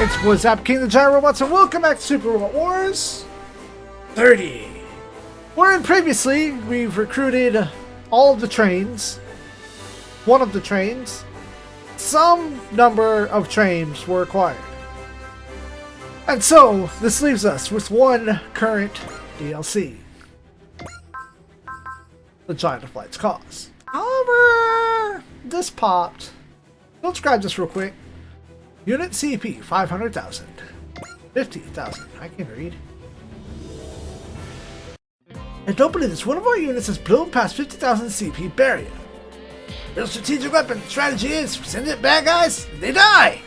It's Zappa King the Giant Robots, and welcome back to Super Robot Wars 30. Wherein previously we've recruited all of the trains, one of the trains, some number of trains were acquired. And so this leaves us with one current DLC, the Giant of Light's Cause. However, this popped. Let's grab this real quick. Unit CP 500,000. 50,000. I can read. And don't believe this, one of our units has blown past 50,000 CP barrier. Real strategic weapon strategy is send it bad guys, they die.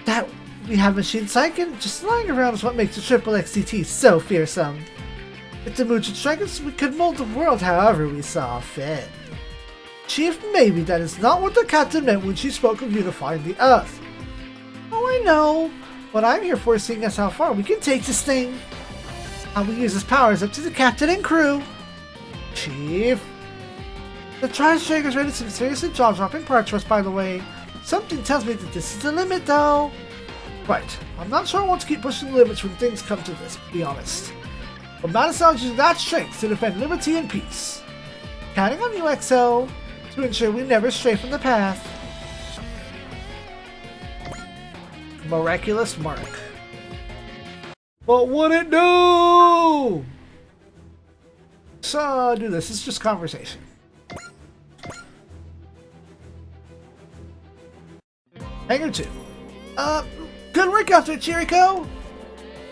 That we have machine psychic just lying around is what makes the triple XCT so fearsome. If the mood should strike us, we could mold the world however we saw fit. Chief, maybe that is not what the captain meant when she spoke of unifying the Earth. Oh, I know. What I'm here for is seeing us how far we can take this thing. How we use his power is up to the captain and crew. Chief. The Tri-Striker is ready to some seriously jaw-dropping parts for us, by the way. Something tells me that this is the limit, though. Right. I'm not sure I want to keep pushing the limits when things come to this, to be honest. But Madison uses that strength to defend liberty and peace. Counting on you, XO, to ensure we never stray from the path. Miraculous Mark. What would it do? So, do this. It's just conversation. Hangar 2. Good work out there, Chirico.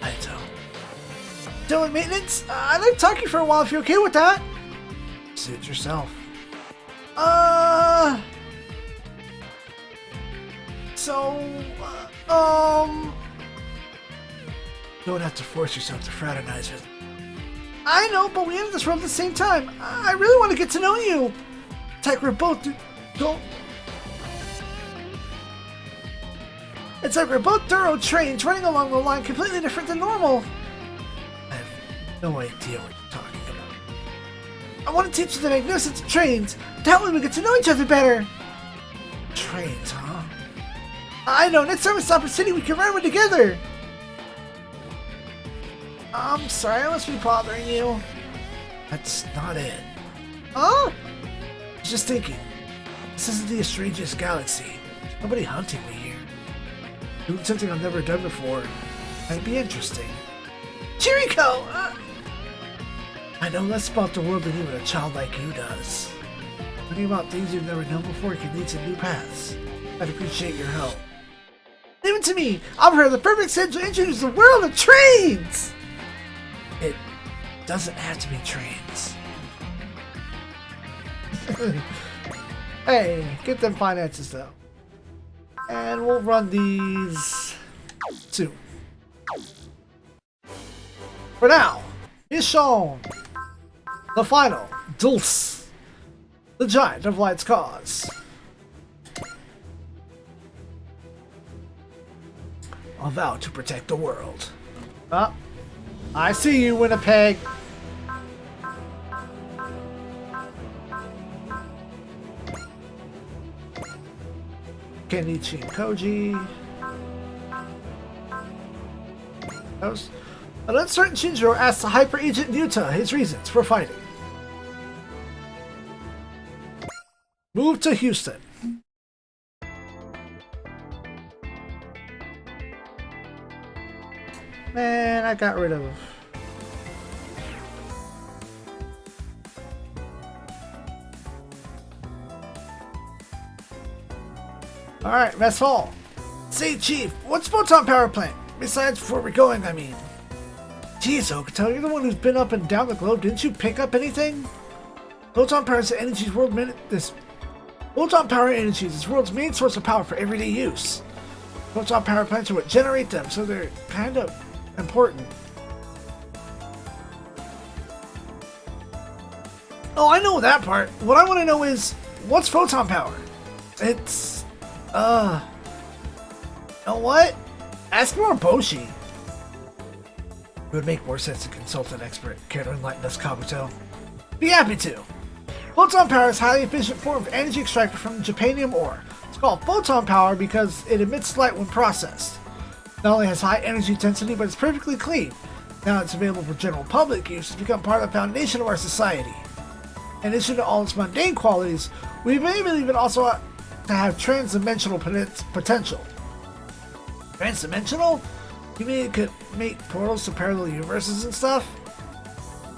Hayato. Doing maintenance? I'd like to talk to you for a while if you're okay with that. Suit yourself. Don't have to force yourself to fraternize with me. I know, but we entered this world at the same time. I really want to get to know you. It's like we're both It's like we're both thorough trains running along the line completely different than normal. I have no idea what you're talking about. I want to teach you the magnificence of trains. That way we get to know each other better. Trains, huh? I know, next time we stop in City we can ride one together. I'm sorry, I must be bothering you. That's not it. Huh? I was just thinking. This isn't the strangest galaxy. There's nobody hunting me here. Doing something I've never done before might be interesting. Chirico! I know less about the world than even a child like you does. Thinking about things you've never known before can lead to new paths. I'd appreciate your help. Leave it to me! I'll prepare the perfect set to introduce the world of trains! It doesn't have to be trains. Hey, get them finances though. And we'll run these soon. For now, Mission, the final, Dulce, the Giant of Light's Cause. A vow to protect the world. I see you, Winnipeg. Kenichi and Koji. An uncertain Shinjiro asks the Hyper Agent Yuta his reasons for fighting. Move to Houston. Man, I got rid of... Alright, mess hall. Say, Chief, what's photon power plant? Besides, before we're going, I mean. Geez, Okato, you're the one who's been up and down the globe. Didn't you pick up anything? Photon power is the energy's Photon power energy is this world's main source of power for everyday use. Photon power plants are what generate them, so they're kind of important. Oh, I know that part. What I want to know is, what's photon power? It's, you know what? Ask more Boshi. It would make more sense to consult an expert. Care to enlighten us, Kabuto? Be happy to! Photon power is a highly efficient form of energy extracted from japanium ore. It's called photon power because it emits light when processed. Not only has high energy density, but it's perfectly clean. Now it's available for general public use, it's become part of the foundation of our society. In addition to all its mundane qualities, we may believe it also to have transdimensional potential. Transdimensional? You mean it could make portals to parallel universes and stuff?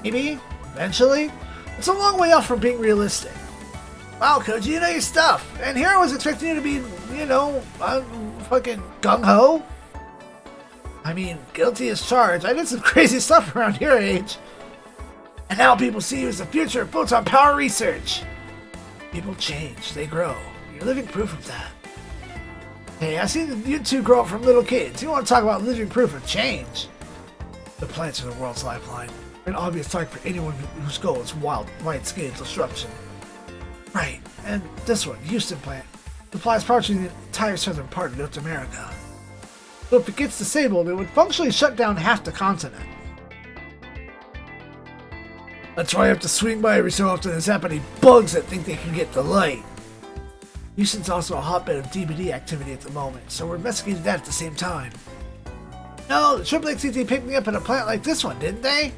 Maybe. Eventually. It's a long way off from being realistic. Wow, Koji, you know your stuff. And here I was expecting you to be, fucking gung-ho. I mean, guilty as charged. I did some crazy stuff around your age. And now people see you as the future of photon power research. People change. They grow. You're living proof of that. Hey, I've seen you two grow up from little kids. You want to talk about living proof of change? The plants are the world's lifeline. An obvious target for anyone whose goal is wide-scale disruption. Right, and this one, Houston plant, supplies power to the entire southern part of North America. So if it gets disabled, it would functionally shut down half the continent. That's why I have to swing by every so often and zap any bugs that think they can get the light. Houston's also a hotbed of DBD activity at the moment, so we're investigating that at the same time. No, the XCT picked me up at a plant like this one, didn't they?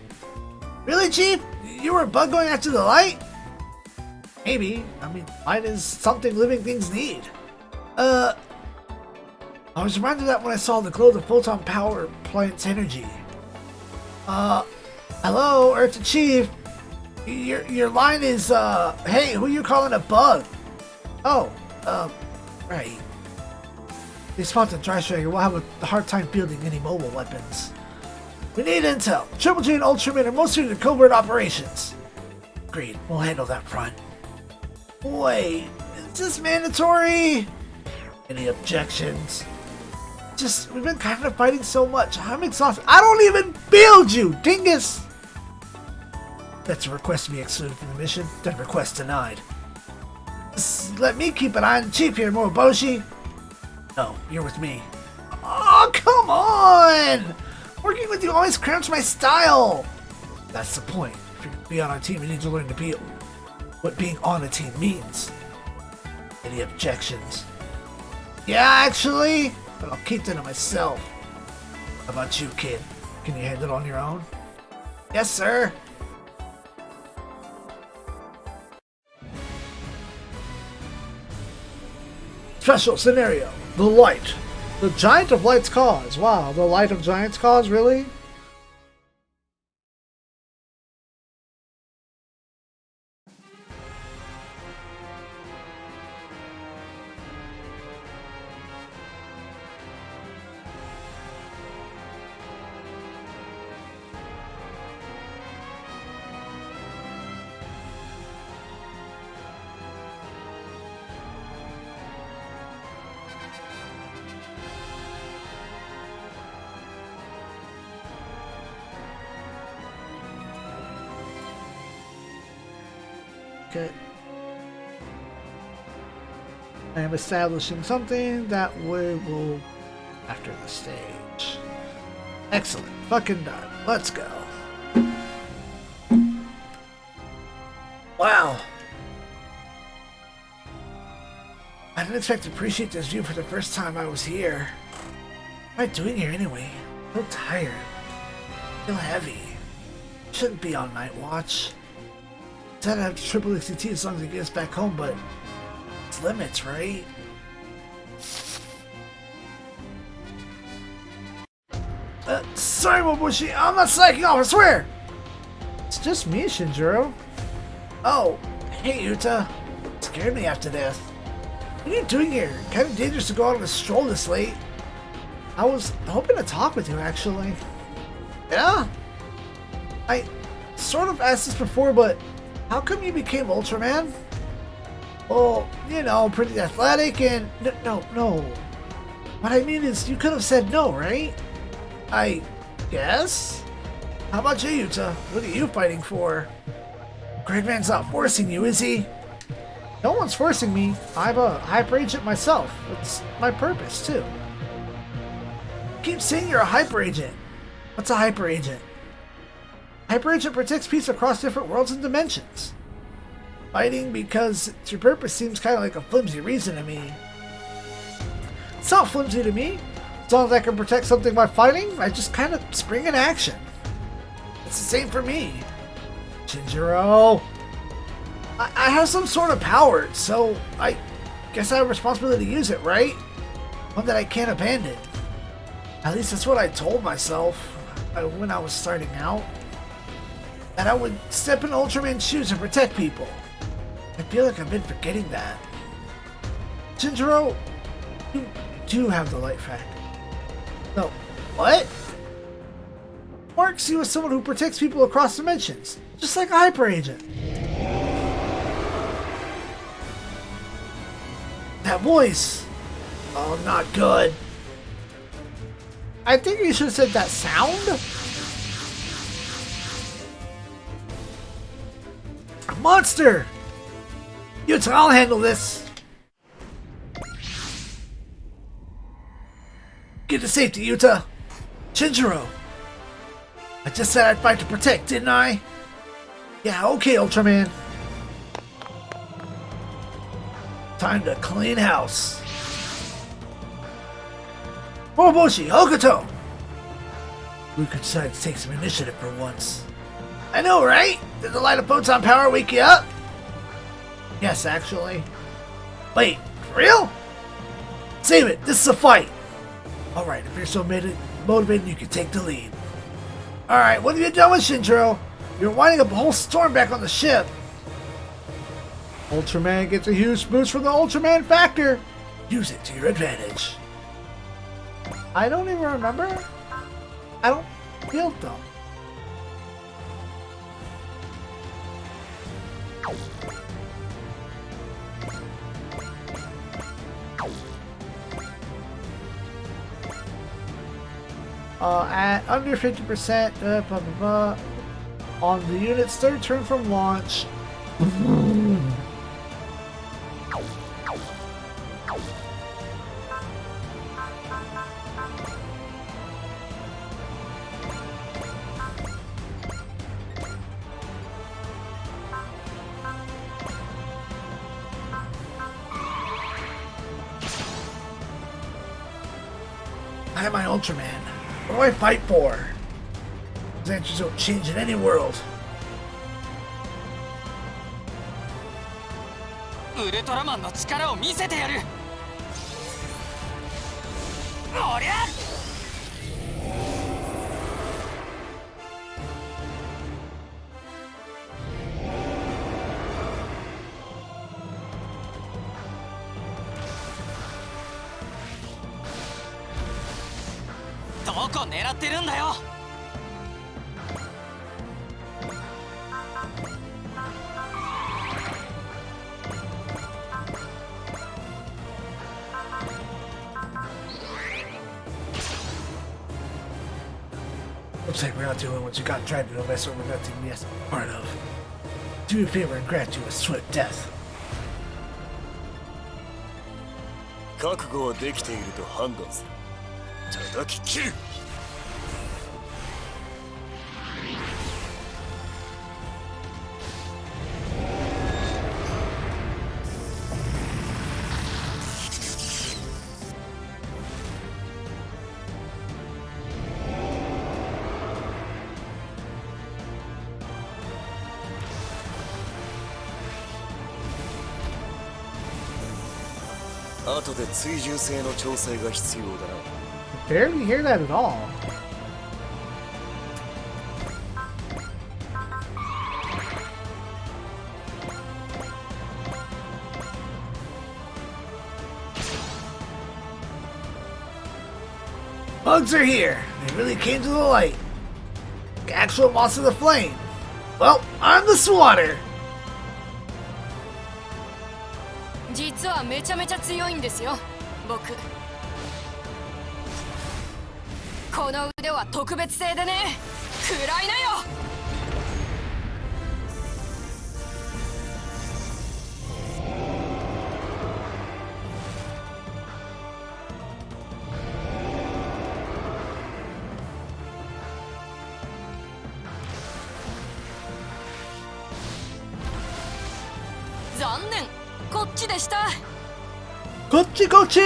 Really, Chief? You were a bug going after the light? Maybe. I mean, light is something living things need. I was reminded of that when I saw the glow of the photon power plant's energy. Hello, Earth Chief. Your line is, hey, who you calling a bug? Oh, right. They spot the dry striker. We'll have a hard time fielding any mobile weapons. We need intel. Triple J and Ultraman are most suited to covert operations. Agreed. We'll handle that front. Wait, is this mandatory? Any objections? We've been kind of fighting so much. I'm exhausted. I don't even build you, dingus! That's a request to be excluded from the mission. Then request denied. Let me keep an eye on the Chief here, Moroboshi. No, you're with me. Oh, come on! Working with you always cramps my style. That's the point. If you're gonna be on our team, you need to learn to be what being on a team means. Any objections? Yeah, actually, but I'll keep that to myself. How about you, kid? Can you handle it on your own? Yes, sir. Special scenario. The light. The Giant of Light's cause. Wow, the Light of Giant's cause, really? Okay. I am establishing something that we will after the stage. Excellent. Fucking done. Let's go. Wow. I didn't expect to appreciate this view for the first time I was here. What am I doing here anyway? I'm so tired. I feel heavy. Shouldn't be on night watch. Said I have to triple XCT as long as it gets back home, but it's limits, right? Sorry, Mobushi, I'm not slacking off, I swear! It's just me, Shinjiro. Oh, hey, Yuta. Scared me after death. What are you doing here? Kind of dangerous to go out on a stroll this late. I was hoping to talk with you, actually. Yeah? I sort of asked this before, but how come you became Ultraman? Well, you know, pretty athletic and... No. What I mean is, you could have said no, right? I guess? How about you, Yuta? What are you fighting for? Gridman's not forcing you, is he? No one's forcing me. I'm a hyper agent myself. It's my purpose, too. Keep saying you're a hyper agent. What's a hyper agent? Hyper Agent protects peace across different worlds and dimensions. Fighting because it's your purpose seems kind of like a flimsy reason to me. It's not flimsy to me. As long as I can protect something by fighting, I just kind of spring in action. It's the same for me. Shinjiro. I have some sort of power, so I guess I have a responsibility to use it, right? One that I can't abandon. At least that's what I told myself when I was starting out. That I would step in Ultraman's shoes and protect people. I feel like I've been forgetting that. Shinjiro, you do have the light factor. No, what? Marks you as someone who protects people across dimensions, just like a Hyper Agent. That voice! Oh, not good. I think you should have said that sound. Monster! Yuta, I'll handle this. Get to safety, Yuta. Shinjiro. I just said I'd fight to protect, didn't I? Yeah, okay, Ultraman. Time to clean house. Moroboshi, Hokuto! We could decide to take some initiative for once. I know, right? Did the light of photon power wake you up? Yes, actually. Wait, for real? Save it, this is a fight. Alright, if you're so motivated, you can take the lead. Alright, what have you done with Shinjiro? You're winding up a whole storm back on the ship. Ultraman gets a huge boost from the Ultraman factor. Use it to your advantage. I don't even remember. I don't feel dumb. At under 50%, blah, blah, blah, on the unit's third turn from launch. I am my Ultraman. What do I fight for? Those answers don't change in any world. Ultramanの力を見せてやる。おりゃ！どこ狙ってるんだよ。Looks like we're not doing what you got trying to mess over nothing yes part of. Do me a favor and grant you a swift death. 覚悟はできていると判断する。叩き切る。後で追従性の調整が必要だな。Barely hear that at all. Bugs are here. They really came to the light. Actual moths of the flame. Well, I'm the swatter. 実はめちゃめちゃ強いんですよ、僕。この腕は特別製でね、食らいなよ。念。こっちでした。こっちこっち。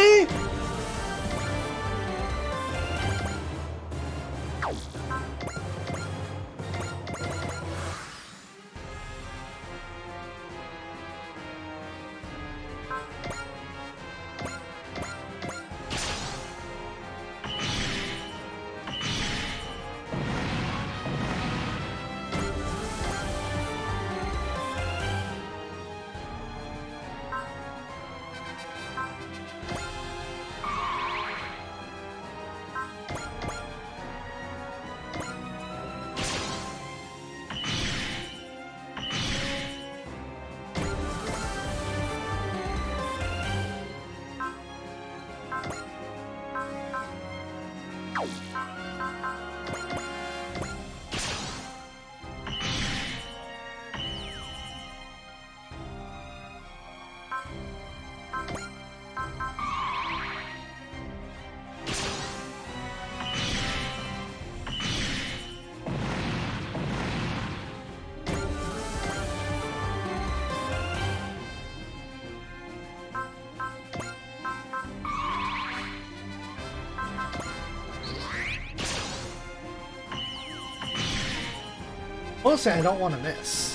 Honestly, I don't want to miss.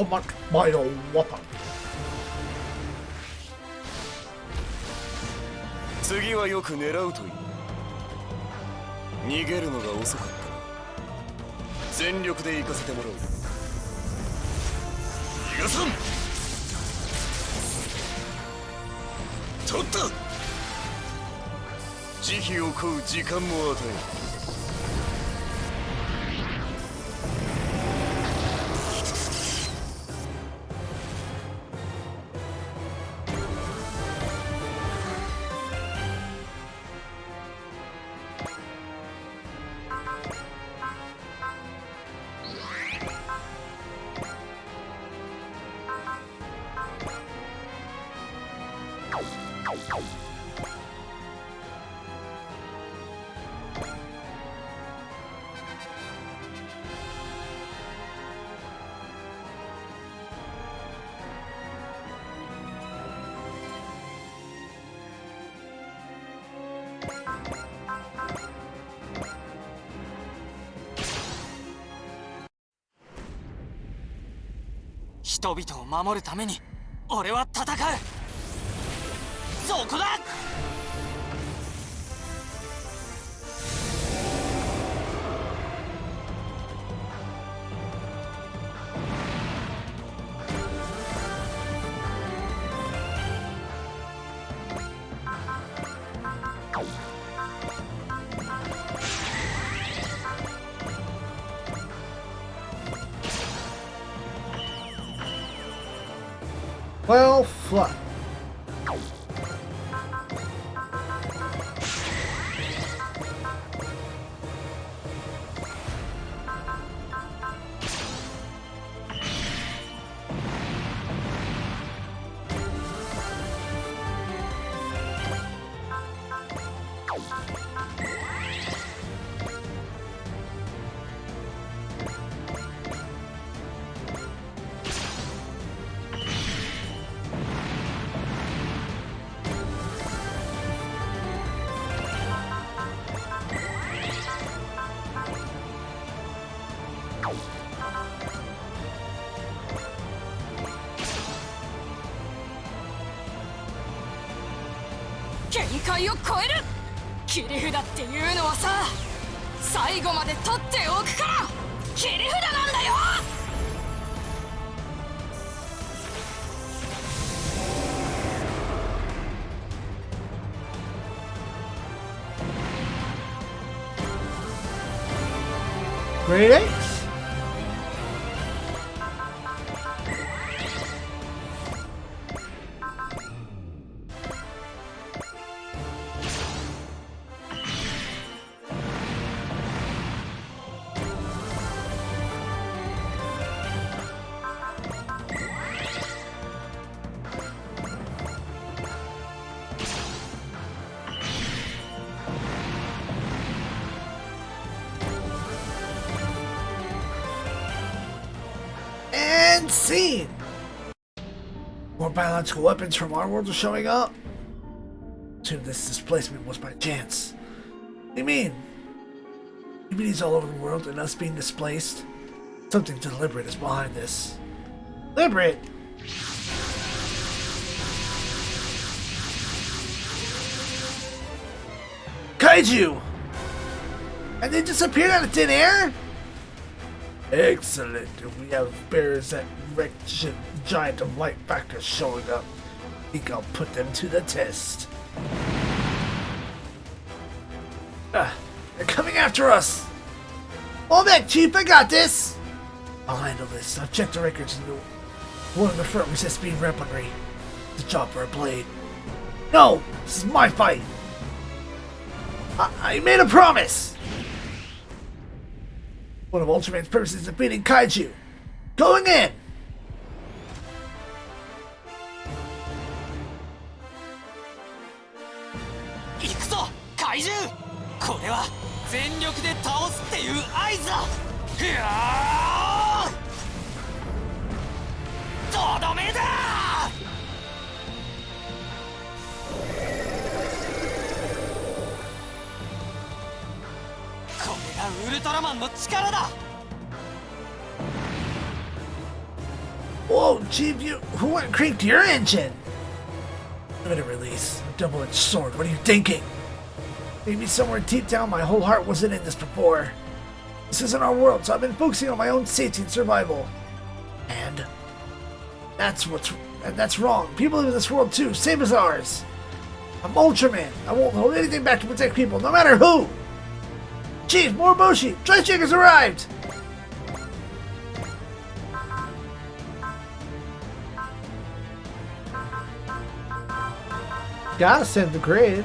Atomic Bio Weapon. 次はよく狙うといい。逃げるのが遅かったな。全力で行かせてもらう。逃がさん。取った。慈悲を請う時間も与える。人々を守るために俺は戦う。そこだ。Well, flat.限界を超える。切り札っていうのはさ、最後まで取っておくから切り札なんだよ。Great Ace. And scene! More biological weapons from our world are showing up. Assume this displacement was by chance. What do you mean? Humanity's all over the world and us being displaced? Something deliberate is behind this. Deliberate? Kaiju! And they disappeared out of thin air? Excellent. If we have bears that wretched giant of light factors showing up, I think I'll put them to the test. They're coming after us! Hold back, Chief, I got this! I'll handle this. I've checked the records and one of the front resists being weaponry. It's a job for a blade. No! This is my fight! I made a promise! One of Ultraman's purposes is defeating Kaiju. Going in! 行くぞ怪獣。これは全力で倒すっていう合図だ。ふやーとどめだ。これがウルトラマンの力だ。 Whoa, Chief, who went and cranked your engine? Limited release. A double-edged sword. What are you thinking? Maybe somewhere deep down my whole heart wasn't in this before. This isn't our world, so I've been focusing on my own safety and survival. And that's wrong. People live in this world too, same as ours. I'm Ultraman. I won't hold anything back to protect people, no matter who. Chief, Moriboshi, Tri-Shakers arrived! Gotta send the grid.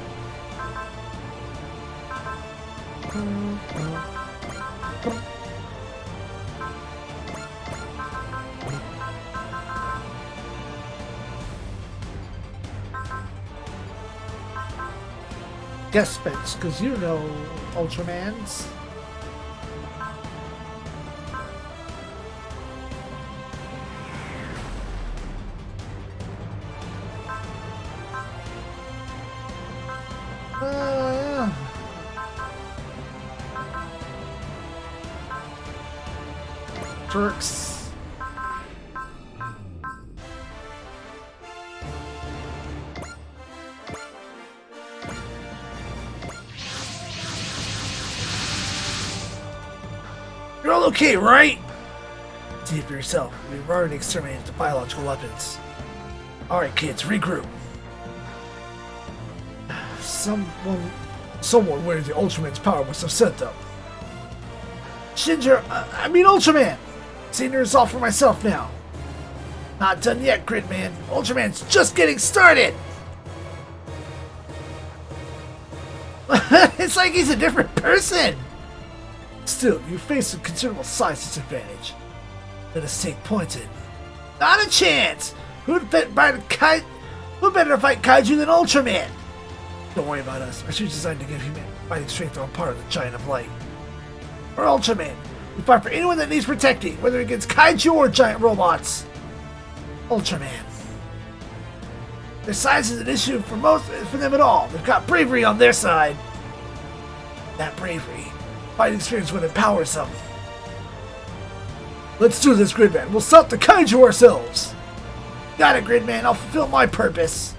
Guest specs, because you know Ultramans. Perks. You're all okay, right? See for yourself. We've already exterminated the biological weapons. Alright, kids, regroup. Someone wearing the Ultraman's power must have sent them. Ultraman! Seen the result for myself now. Not done yet, Gridman. Ultraman's just getting started! It's like he's a different person! Still, you face a considerable size disadvantage. Let us take pointed. Not a chance! Who'd better fight Kaiju than Ultraman? Don't worry about us. Our suit's designed to give human fighting strength on par of the Giant of Light. Or Ultraman. We fight for anyone that needs protecting, whether against Kaiju or giant robots. Ultraman. Their size is an issue for them at all. They've got bravery on their side. That bravery, fighting experience, what empowers them. Let's do this, Gridman. We'll stop the Kaiju ourselves. Got it, Gridman. I'll fulfill my purpose.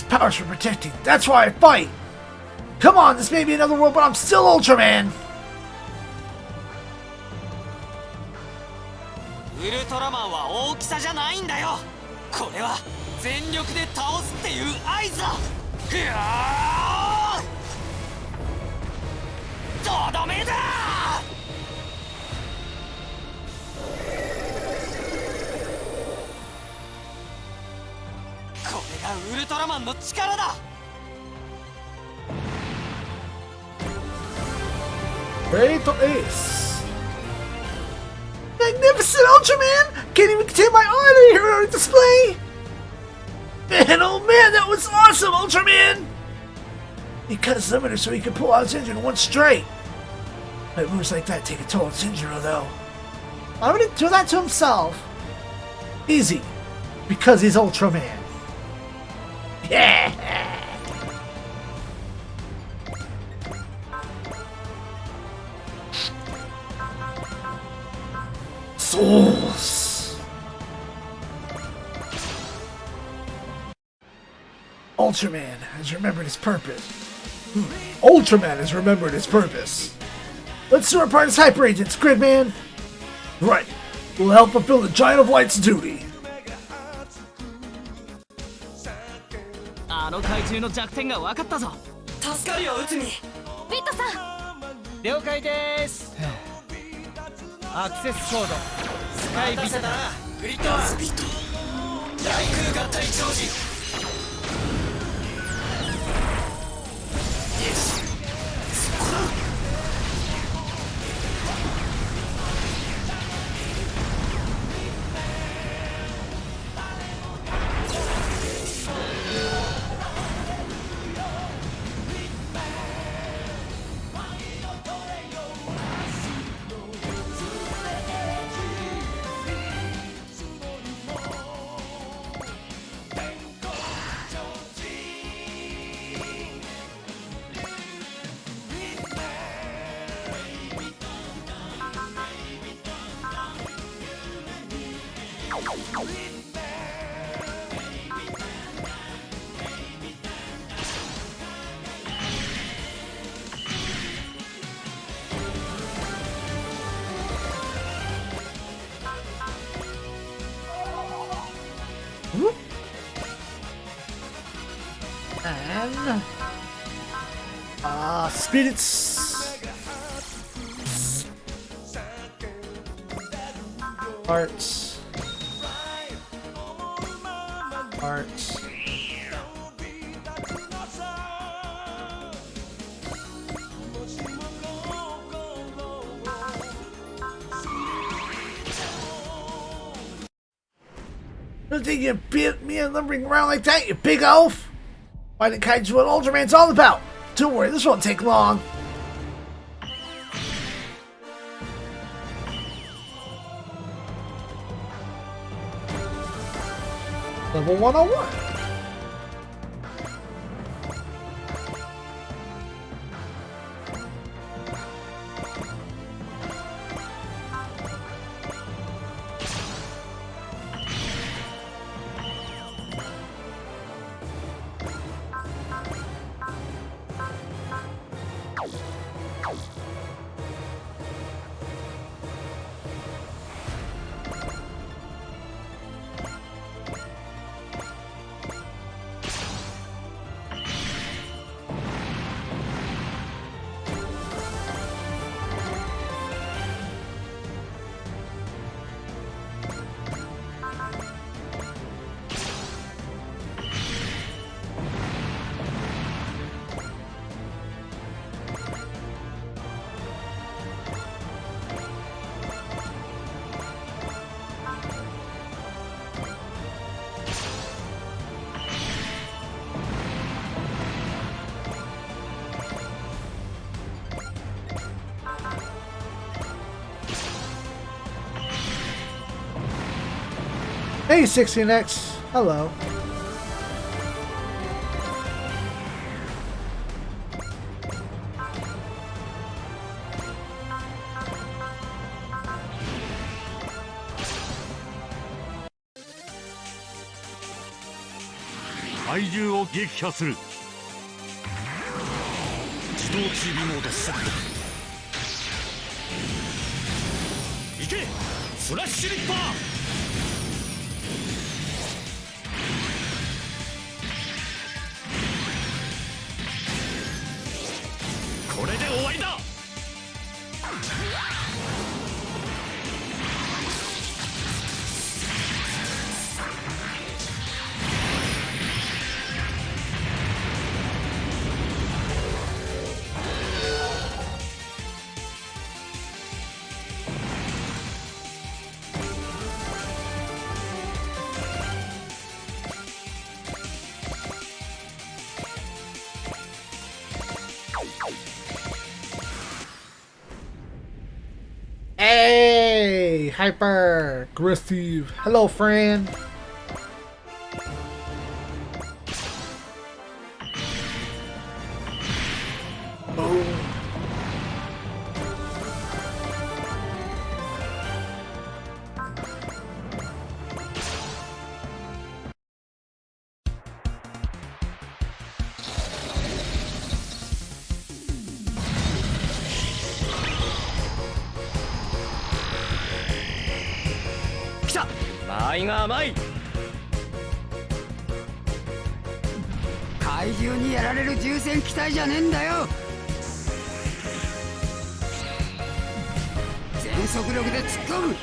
powers for protecting. That's why I fight. Come on, this may be another world, but I'm still Ultraman. ウルトラマンは大きさじゃないんだよ。これは全力で倒すっていう合図だ。ふやー、とどめだ。これがウルトラマンの力だ。Great Ace. Magnificent Ultraman! Can't even contain my honor here on display! Man, oh man, that was awesome, Ultraman! He cut his limiter so he could pull out his engine in one straight. But moves like that take a toll on Shinjiro, though. Why would he do that to himself? Easy. Because he's Ultraman. Yeah! Souls! Ultraman has remembered his purpose. Ultraman has remembered his purpose. Let's do our part as Hyper Agents, Gridman! Right. We'll help fulfill the Giant of Light's duty. あの怪獣の弱点が分かったぞ。助かるよ、内海。ビットさん。了解です。アクセスコードスカイビタだな。グリッドスピット大空合体長寿。イエス、そこだ。And spirits, hearts, hearts. Don't think you beat me and lumbering around like that, you big oaf! Fighting Kaiju what Ultraman's all about! Don't worry, this won't take long! Level 101! Hey 16X, hello. 怪獣を撃破する。自動追尾モードセット。行けフラッシュリッパー。これで終わりだ。Hey, hyper aggressive. Hello, friend. Boom.来た。間合いが甘い。怪獣にやられる重戦機体じゃねえんだよ。全速力で突っ込む。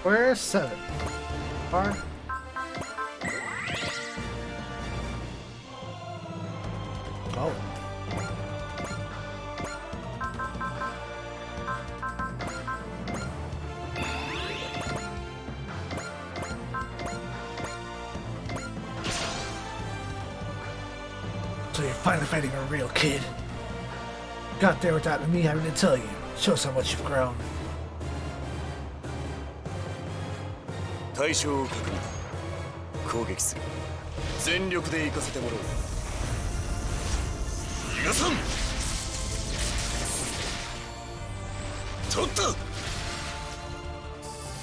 Where's 7? Bar? Oh. So you're finally fighting a real kid. Got there without me having to tell you. Shows how much you've grown. 対象を確認。攻撃する。全力で行かせてもらおう。逃がさん。取った。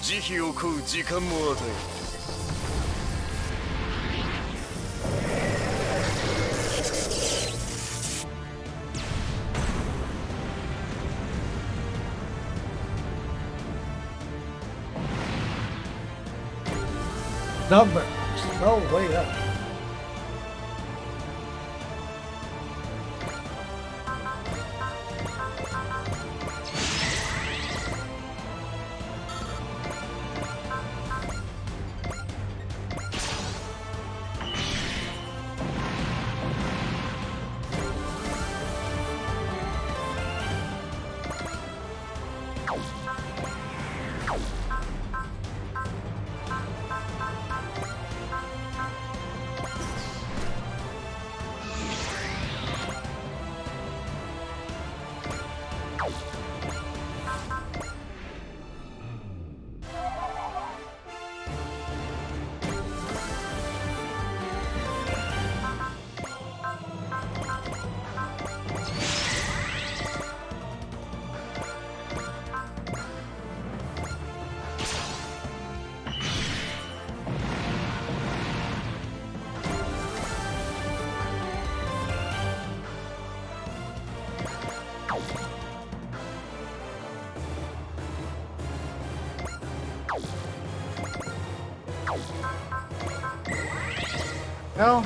慈悲を請う時間も与え。Numbers. No way up. No.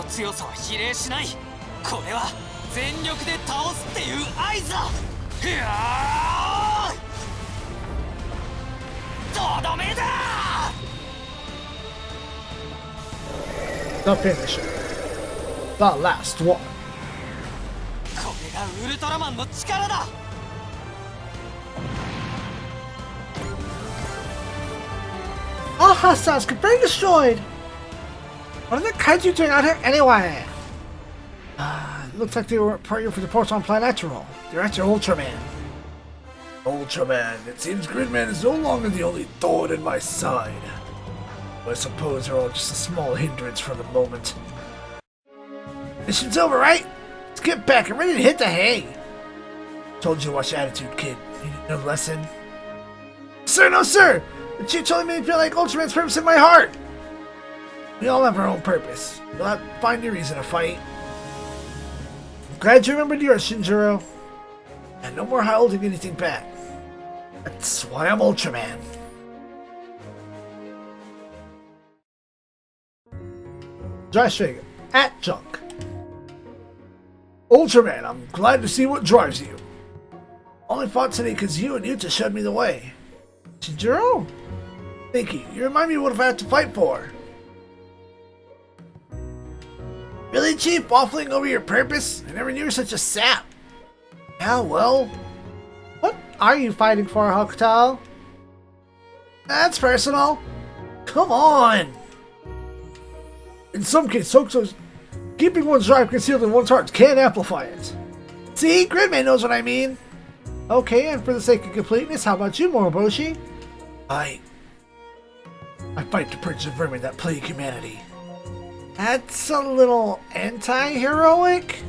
強さは比例しない。これは全力で倒すっていう合図だ。ふやー、とどめだ。 The finisher. The last one. これがウルトラマンの力だ。 All hostiles confirmed destroyed. What are the kaiju doing out here anyway? Looks like they were partying for the Proton Planet after all. They're after Ultraman. Ultraman. It seems Gridman is no longer the only thorn in my side. But I suppose they're all just a small hindrance for the moment. Mission's over, right? Let's get back. I'm ready to hit the hay. Told you to watch your attitude, kid. You need no lesson. Sir, no sir! The chief told me to feel like Ultraman's purpose in my heart. We all have our own purpose. You'll have to find your reason to fight. I'm glad you remembered yours, Shinjiro. And no more holding anything back. That's why I'm Ultraman. Dry Shagan, at Junk. Ultraman, I'm glad to see what drives you. Only fought today because you and Yuta showed me the way. Shinjiro? Thank you. You remind me what if I have to fight for. Really, Chief? Waffling over your purpose? I never knew you were such a sap. Yeah, well... What are you fighting for, Hakuto? That's personal. Come on! In some cases, Hokuto's keeping one's drive concealed in one's heart can amplify it. See? Gridman knows what I mean. Okay, and for the sake of completeness, how about you, Moroboshi? I fight to purge the vermin that plague humanity. That's a little anti-heroic?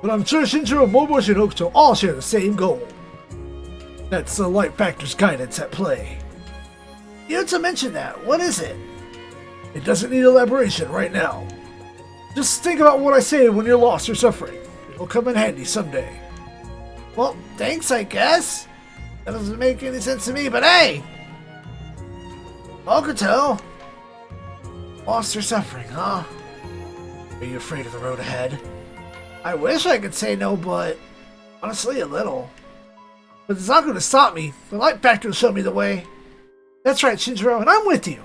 But I'm sure Shinjiro, Moroboshi, and Hokuto all share the same goal. That's the Light Factor's guidance at play. Yuta mentioned that. What is it? It doesn't need elaboration right now. Just think about what I say when you're lost or suffering. It'll come in handy someday. Well, thanks, I guess. That doesn't make any sense to me, but hey! Hokuto! Lost or suffering, huh? Are you afraid of the road ahead? I wish I could say no, but honestly, a little. But it's not going to stop me. The Light Factor will show me the way. That's right, Shinjiro, and I'm with you.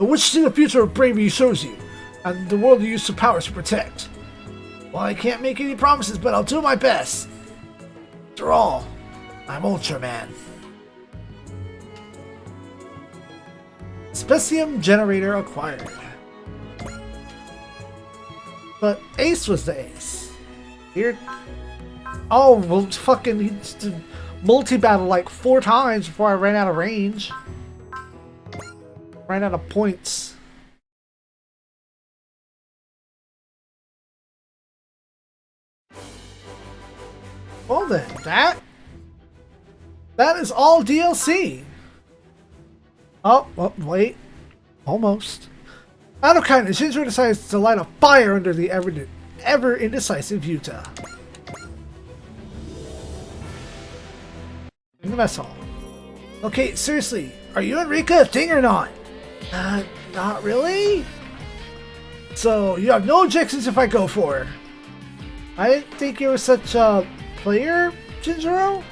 But which to the future of bravery shows you, and the world you use some powers to protect. Well, I can't make any promises, but I'll do my best. After all, I'm Ultraman. Specium generator acquired. But Ace was the ace. Here. Oh, well, fucking he did multi-battle like 4 times before I ran out of range. Ran out of points. Well then, that is all DLC. Oh, well, wait. Almost. Out of kindness, Shinjiro decides to light a fire under the ever indecisive Yuta. In the mess hall. Okay, seriously, are you and Rika a thing or not? Not really? So, you have no objections if I go for her? I didn't think you were such a player, Shinjiro?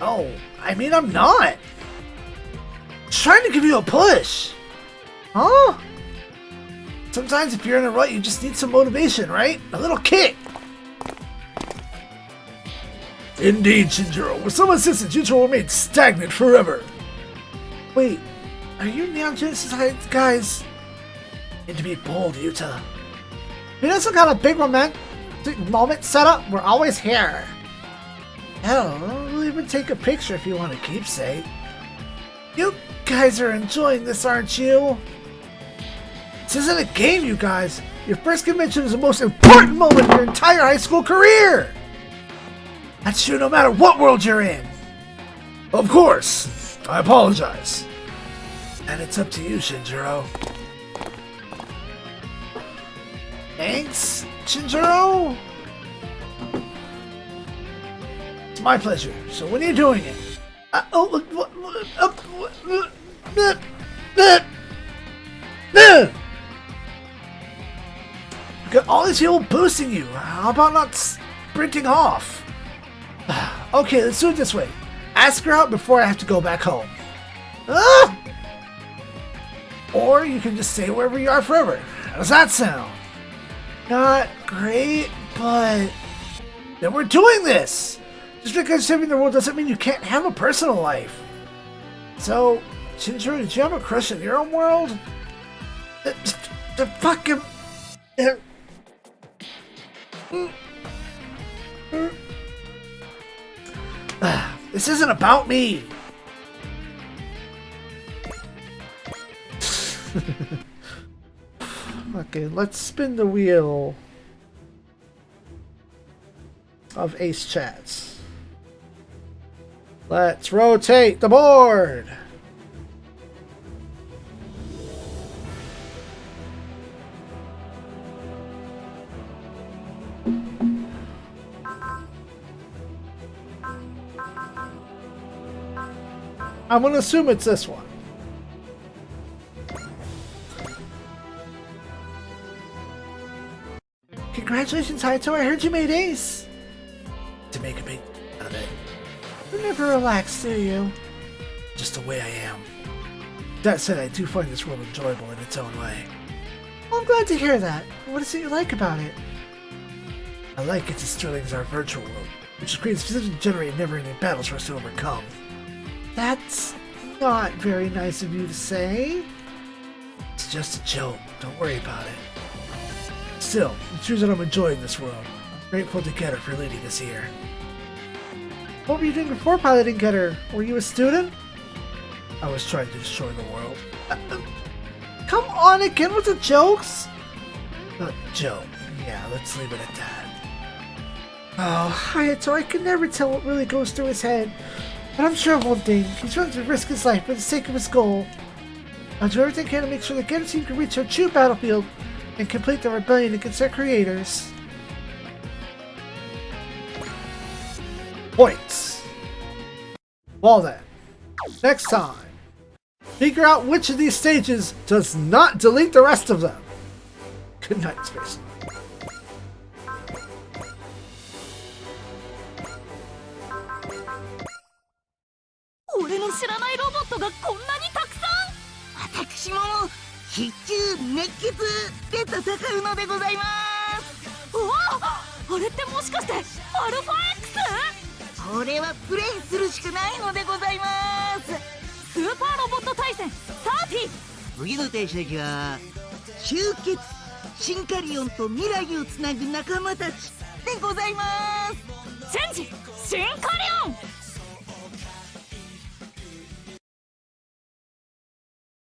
Oh, I mean, I'm not. Just trying to give you a push. Huh? Sometimes if you're in a rut, you just need some motivation, right? A little kick. Indeed, Shinjiro. With some assistance, Yuta will remain stagnant forever. Wait, are you Neon Genesis guys? Need to be bold, Yuta. He doesn't got a big one, man. moment set up, we're always here. Hell, we'll even take a picture if you want a keepsake. You guys are enjoying this, aren't you? This isn't a game, you guys. Your first convention is the most important moment of your entire high school career. That's true no matter what world you're in. Of course. I apologize. And it's up to you, Shinjiro. Thanks, Shinjiro? It's my pleasure. So when are you doing it? Got all these people boosting you. How about not sprinting off? Okay, let's do it this way. Ask her out before I have to go back home. Ah! Or you can just stay wherever you are forever. How does that sound? Not great, but then we're doing this! Just because you're saving the world doesn't mean you can't have a personal life. So, Shinjiro, did you have a crush in your own world? The fucking... This isn't about me! Okay, let's spin the wheel of Ace Chats. Let's rotate the board! I'm gonna assume it's this one. Congratulations, Hayato, I heard you made Ace! To make a big out of it. You never relax, do you? Just the way I am. That said, I do find this world enjoyable in its own way. Well, I'm glad to hear that. What is it you like about it? I like it's as thrilling as our virtual world, which creates specifically generate never-ending battles for us to overcome. That's not very nice of you to say. It's just a joke. Don't worry about it. Still, it's true that I'm enjoying this world. I'm grateful to Getter for leading us here. What were you doing before piloting Getter? Were you a student? I was trying to destroy the world. Come on again with the jokes? Joke. Yeah, let's leave it at that. Oh, Hayato, I can never tell what really goes through his head. But I'm sure of one thing. He's willing to risk his life for the sake of his goal. I'll do everything I can to make sure the Getter team can reach our true battlefield and complete the rebellion against their creators. Points. Well then, next time, figure out which of these stages does not delete the rest of them. Good night, Space. 俺の知らないロボットがこんなにたくさん。私も必中熱血で戦うのでございます。うわあ、あれってもしかしてアルファ X？ これはプレイするしかないのでございます。スーパーロボット対戦30。次の停車時は集結シンカリオンと未来をつなぐ仲間たちでございます。チェンジシンカリオン。